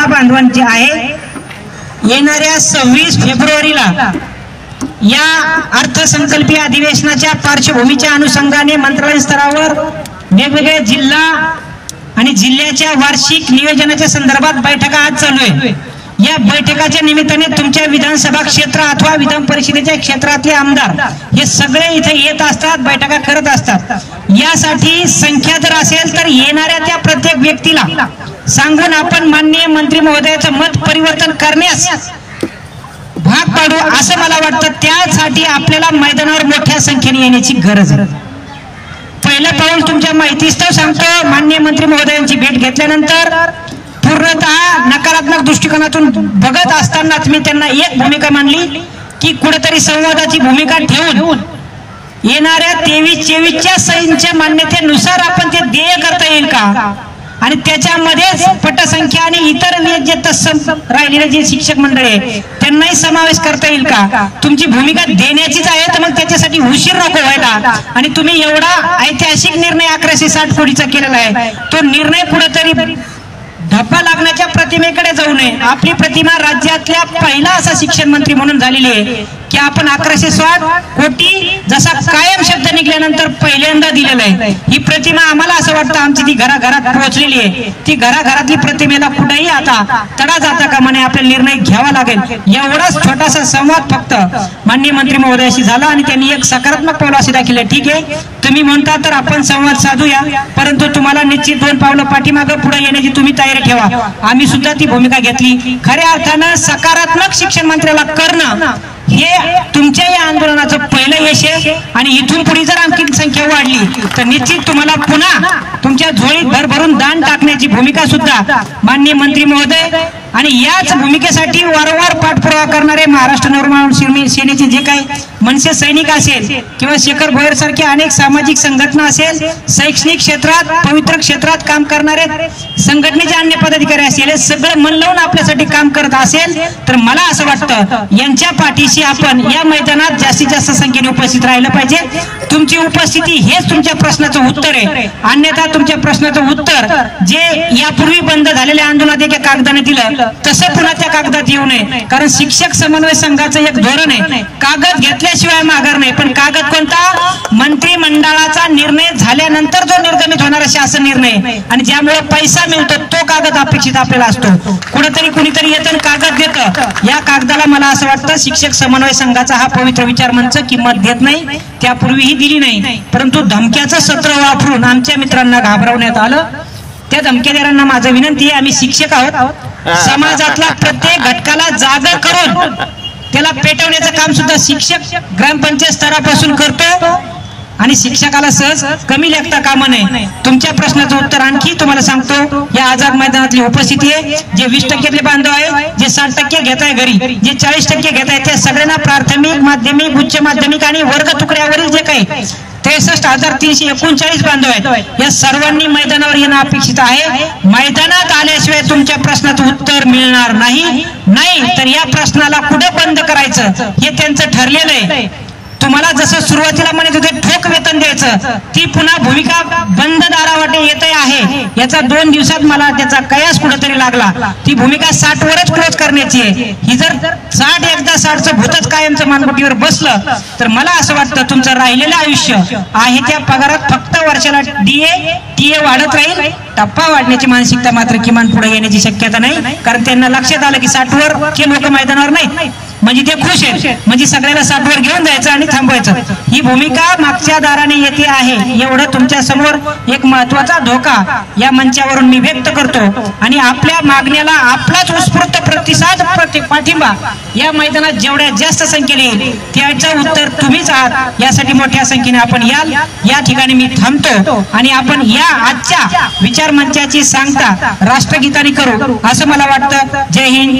महिला बांधवांची आहे, येणाऱ्या 26 फेब्रुवारीला या अर्थसंकल्पीय अधिवेशनाच्या पार्श्वभूमीच्या अनुषंगाने मंत्रालय स्तरावर वेगवेगळे जिल्हा आणि जिल्ह्याच्या वार्षिक नियोजनाच्या संदर्भात बैठका आज चालू आहे। या बैठकाच्या निमित्ताने तुमच्या विधानसभा क्षेत्र अथवा विधान परिषदेच्या क्षेत्रातले आमदार हे सगळे इथे येत असतात, बैठका करत असतात। यासाठी संख्या जर असेल तर येणाऱ्या त्या प्रत्येक व्यक्तीला सांगून आपण माननीय मंत्री महोदयाचं मत परिवर्तन करण्यास भाग पाडू असं मला वाटतं। त्यासाठी आपल्याला मैदानावर मोठ्या संख्येने येण्याची गरज आहे। पहिलं पाऊल तुमच्या माहितीस्तव सांगतो, माननीय मंत्री महोदयांची भेट घेतल्यानंतर पूर्णतः नकारात्मक दृष्टिकोनातून बघत असतानाच मी त्यांना एक भूमिका मांडली की कुठेतरी संवादाची भूमिका ठेवून येणाऱ्या 23-24च्या सहींच्या मान्यतेनुसार आपण ते देय करता येईल का, आणि त्याच्यामध्येच पटसंख्या आणि इतर जे तत्सम राहिलेले जे शिक्षक मंडळ आहे त्यांनाही समावेश करता येईल का। तुमची भूमिका देण्याचीच आहे तर मग त्याच्यासाठी उशीर नको व्हायला। आणि तुम्ही एवढा ऐतिहासिक निर्णय 1160 कोटीचा केलेला आहे, तो निर्णय कुठेतरी धप्पा लागण्याच्या प्रतिमेकडे जाऊ नये। आपली प्रतिमा राज्यातल्या पहिला असा शिक्षण मंत्री म्हणून झालेली आहे की आपण 1160 कोटी जसा कायम शब्द निघाल्यानंतर पहिल्यांदा दिलेला आहे। ही प्रतिमा आम्हाला असं वाटतं आमची ती घराघरात पोहोचलेली आहे। ती घराघरातली प्रतिमेला कुठेही आता तडा जाता का म्हणे आपला निर्णय घ्यावा लागेल। एवढाच छोटासा संवाद फक्त माननीय मंत्री महोदयाशी झाला आणि त्यांनी एक सकारात्मक पाऊल असे दाखवले, ठीक आहे तुम्ही म्हणता तर आपण संवाद साधूया, परंतु तुम्हाला निश्चित 2 पावलं पाठीमागे पुढे येण्याची तुम्ही तयारी ठेवा। आम्ही सुद्धा ती भूमिका घेतली। खऱ्या अर्थानं सकारात्मक शिक्षण मंत्र्याला करणं हे तुमच्या या आंदोलनाचं पहिलं यश आहे। आणि इथून पुढे जर आणखी संख्या वाढली तर निश्चित तुम्हाला पुन्हा तुमच्या झोळीत भरभरून दान टाकण्याची भूमिका सुद्धा माननीय मंत्री महोदय आणि याच भूमिकेसाठी वारंवार पाठपुरावा करणारे महाराष्ट्र नवनिर्माण सेनेचे जे काही मनसे सैनिक असेल किंवा शेखर भोयर सारख्या अनेक सामाजिक संघटना असेल, शैक्षणिक क्षेत्रात पवित्र क्षेत्रात काम करणारे संघटनेचे अन्य पदाधिकारी असेल, हे सगळं मन लावून आपल्यासाठी काम करत असेल तर मला असं वाटतं यांच्या पाठीशी आपण या मैदानात जास्तीत जास्त संख्येने उपस्थित राहिलं पाहिजे। तुमची उपस्थिती हेच तुमच्या प्रश्नाचं उत्तर आहे, अन्यथा तुमच्या प्रश्नाचं उत्तर जे यापूर्वी बंद झालेल्या आंदोलनात एका कागदाने दिलं तसं पुन्हा त्या कागदात येऊ नये। कारण शिक्षक समन्वय संघाचं एक धोरण आहे, कागद घेतल्याशिवाय माघार नाही। पण कागद कोणता? मंत्रिमंडळाचा निर्णय झाल्यानंतर जो निर्गमित होणारा शासन निर्णय आणि ज्यामुळे पैसा मिळतो तो कागद अपेक्षित आपल्याला असतो। कुठेतरी कुणीतरी येतं कागद देतं, या कागदाला मला असं वाटतं शिक्षक समन्वय संघाचा हा पवित्र विचार मंच किंमत देत नाही, त्यापूर्वीही दिली नाही। परंतु धमक्याचं सत्र वापरून आमच्या मित्रांना घाबरवण्यात आलं। त्या धमकेदारांना माझं विनंती आहे, आम्ही शिक्षक आहोत, समाजातला प्रत्येक घटकाला जागा करून त्याला पेटवण्याचं काम सुद्धा शिक्षक ग्रामपंचायत स्तरापासून करतो आणि शिक्षकाला सहज कमी लेखता कामा नये। तुमच्या प्रश्नाचं उत्तर आणखी तुम्हाला सांगतो, या आझाद मैदानातली उपस्थिती आहे, जे 20% बांधव आहे, जे 60% घेत आहे घरी, जे 40% घेत आहे, त्या सगळ्यांना प्राथमिक माध्यमिक उच्च माध्यमिक आणि वर्ग तुकड्यावरील जे काही 63,339 बांधव आहेत या सर्वांनी मैदानावर येणं अपेक्षित आहे। मैदानात आल्याशिवाय तुमच्या प्रश्नाचं उत्तर मिळणार नाही तर या प्रश्नाला कुठे बंद करायचं हे त्यांचं ठरलेलं आहे। तुम्हाला जसं सुरुवातीला म्हणत होते ठोक वेतन द्यायचं, ती पुन्हा भूमिका बंद दारावाटे येते आहे। याचा 2 दिवसात मला त्याचा कयास कुठेतरी लागला। ती भूमिका 60 वरच क्लोज करण्याची आहे। ही जर 60 एकदा 60चं भूतच कायमचं मानगुटीवर बसलं तर मला असं वाटतं तुमचं राहिलेलं आयुष्य आहे त्या पगारात फक्त वर्षाला टीए वाढत राहील, टप्पा वाढण्याची मानसिकता मात्र किमान पुढे येण्याची शक्यता नाही। कारण त्यांना लक्षात आलं की 60 वर के लोक मैदानावर नाही म्हणजे ते खुश आहेत, म्हणजे सगळ्याला 60 वर घेऊन जायचं आणि थांबवायचं। ही भूमिका मागच्या दाराने येते आहे, एवढं तुमच्या समोर एक महत्वाचा धोका या मंचावरून मी व्यक्त करतो। आणि आपल्या मागण्याला आपलाच उत्स्फूर्त प्रतिसाद पाठिंबा या मैदानात जेवढ्या जास्त संख्येने येईल त्याचं उत्तर तुम्हीच आहात। यासाठी मोठ्या संख्येने आपण याल, या ठिकाणी मी थांबतो आणि आपण या आजच्या विचार मंचाची सांगता राष्ट्रगीताने करू असं मला वाटतं। जय हिंद।